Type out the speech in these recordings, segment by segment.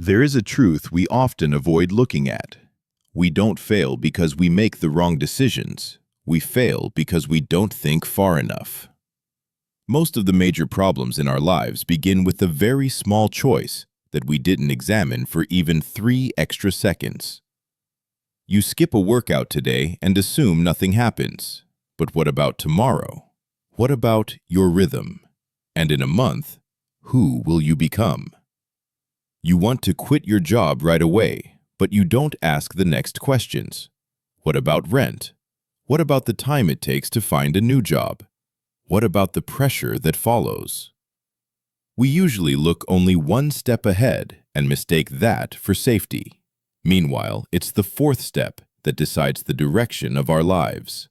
There is a truth we often avoid looking at. We don't fail because we make the wrong decisions. We fail because we don't think far enough. Most of the major problems in our lives begin with a very small choice that we didn't examine for even 3 extra seconds. You skip a workout today and assume nothing happens. But what about tomorrow? What about your rhythm? And in a month, who will you become? You want to quit your job right away, but you don't ask the next questions. What about rent? What about the time it takes to find a new job? What about the pressure that follows? We usually look only 1 step ahead and mistake that for safety. Meanwhile, it's the 4th step that decides the direction of our lives.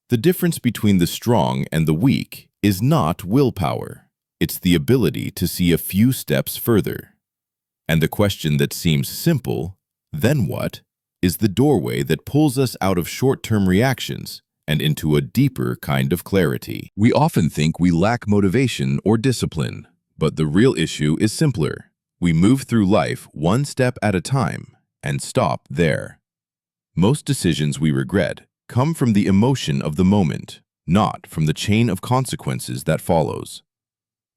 The difference between the strong and the weak is not willpower. It's the ability to see a few steps further. And the question that seems simple, then what, is the doorway that pulls us out of short-term reactions and into a deeper kind of clarity. We often think we lack motivation or discipline, but the real issue is simpler. We move through life 1 step at a time and stop there. Most decisions we regret come from the emotion of the moment, not from the chain of consequences that follows.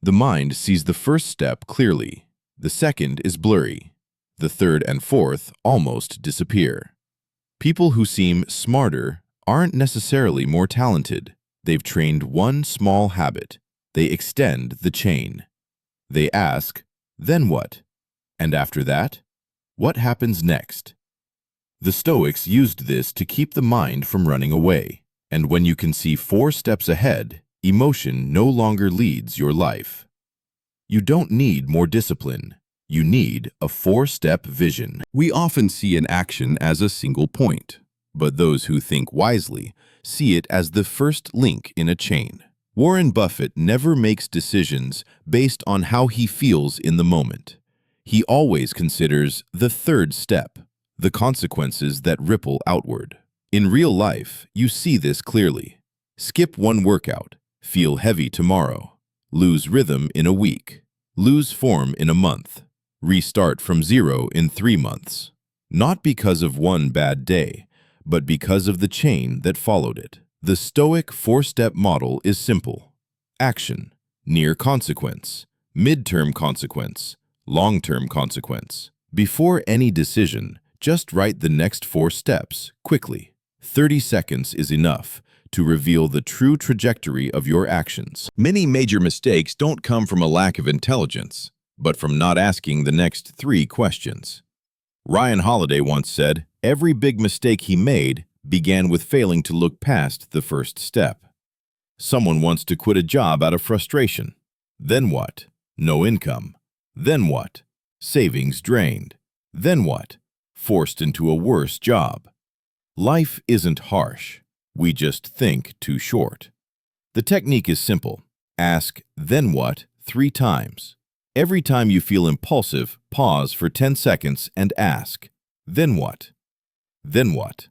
The mind sees the first step clearly. The second is blurry. The third and fourth almost disappear. People who seem smarter aren't necessarily more talented. They've trained one small habit. They extend the chain. They ask, then what? And after that, what happens next? The Stoics used this to keep the mind from running away. And when you can see 4 steps ahead, emotion no longer leads your life. You don't need more discipline. You need a 4-step vision. We often see an action as a single point, but those who think wisely see it as the first link in a chain. Warren Buffett never makes decisions based on how he feels in the moment. He always considers the 3rd step, the consequences that ripple outward. In real life, you see this clearly. Skip 1 workout, feel heavy tomorrow, lose rhythm in a week, lose form in a month, restart from 0 in 3 months. Not because of 1 bad day, but because of the chain that followed it. The Stoic 4-step model is simple. Action, near consequence, mid-term consequence, long-term consequence. Before any decision, just write the next 4 steps quickly. 30 seconds is enough to reveal the true trajectory of your actions. Many major mistakes don't come from a lack of intelligence, but from not asking the next 3 questions. Ryan Holiday once said, every big mistake he made began with failing to look past the first step. Someone wants to quit a job out of frustration. Then what? No income. Then what? Savings drained. Then what? Forced into a worse job. Life isn't harsh. We just think too short. The technique is simple. Ask, then what, 3 times. Every time you feel impulsive, pause for 10 seconds and ask, then what? Then what?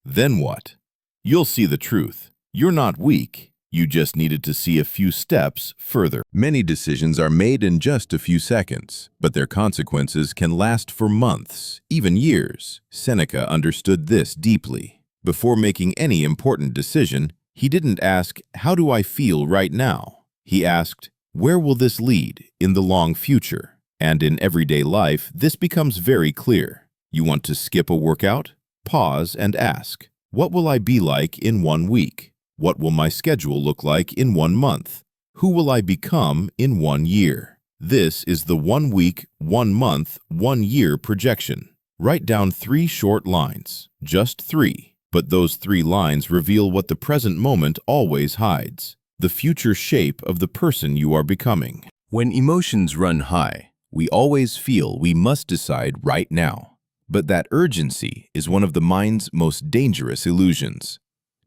Then what? You'll see the truth. You're not weak. You just needed to see a few steps further. Many decisions are made in just a few seconds, but their consequences can last for months, even years. Seneca understood this deeply. Before making any important decision, he didn't ask, how do I feel right now? He asked, where will this lead in the long future? And in everyday life, this becomes very clear. You want to skip a workout? Pause and ask, what will I be like in 1 week? What will my schedule look like in 1 month? Who will I become in 1 year? This is the 1 week, 1 month, 1 year projection. Write down 3 short lines, just 3. But those 3 lines reveal what the present moment always hides, the future shape of the person you are becoming. When emotions run high, we always feel we must decide right now. But that urgency is one of the mind's most dangerous illusions.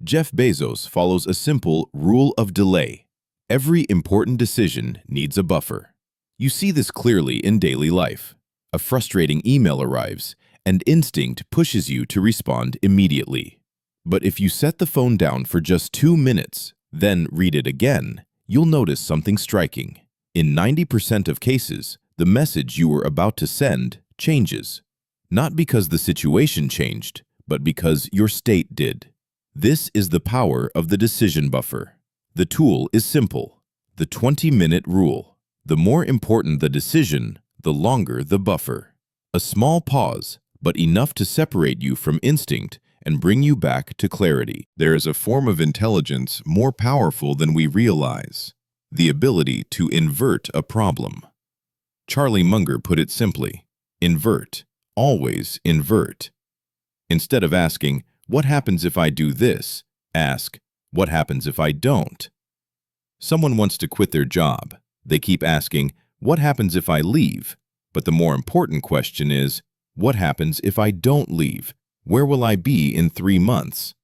Jeff Bezos follows a simple rule of delay. Every important decision needs a buffer. You see this clearly in daily life. A frustrating email arrives, and instinct pushes you to respond immediately. But if you set the phone down for just 2 minutes, then read it again, you'll notice something striking. In 90% of cases, the message you were about to send changes. Not because the situation changed, but because your state did. This is the power of the decision buffer. The tool is simple. The 20-minute rule. The more important the decision, the longer the buffer. A small pause, but enough to separate you from instinct and bring you back to clarity. There is a form of intelligence more powerful than we realize. The ability to invert a problem. Charlie Munger put it simply, invert, always invert. Instead of asking, what happens if I do this? Ask, what happens if I don't? Someone wants to quit their job. They keep asking, what happens if I leave? But the more important question is, what happens if I don't leave? Where will I be in 3 months?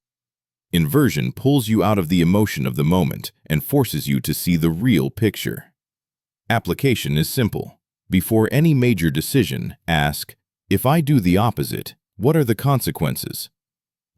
Inversion pulls you out of the emotion of the moment and forces you to see the real picture. Application is simple. Before any major decision, ask, if I do the opposite, what are the consequences?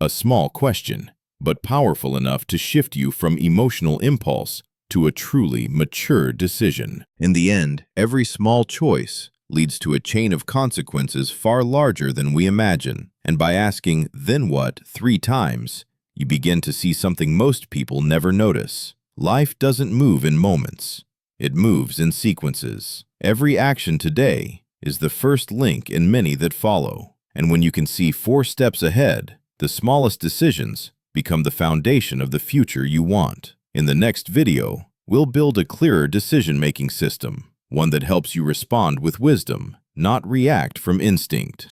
A small question, but powerful enough to shift you from emotional impulse to a truly mature decision. In the end, every small choice leads to a chain of consequences far larger than we imagine. And by asking, then what, 3 times, you begin to see something most people never notice. Life doesn't move in moments. It moves in sequences. Every action today is the first link in many that follow. And when you can see 4 steps ahead, the smallest decisions become the foundation of the future you want. In the next video, we'll build a clearer decision-making system, one that helps you respond with wisdom, not react from instinct.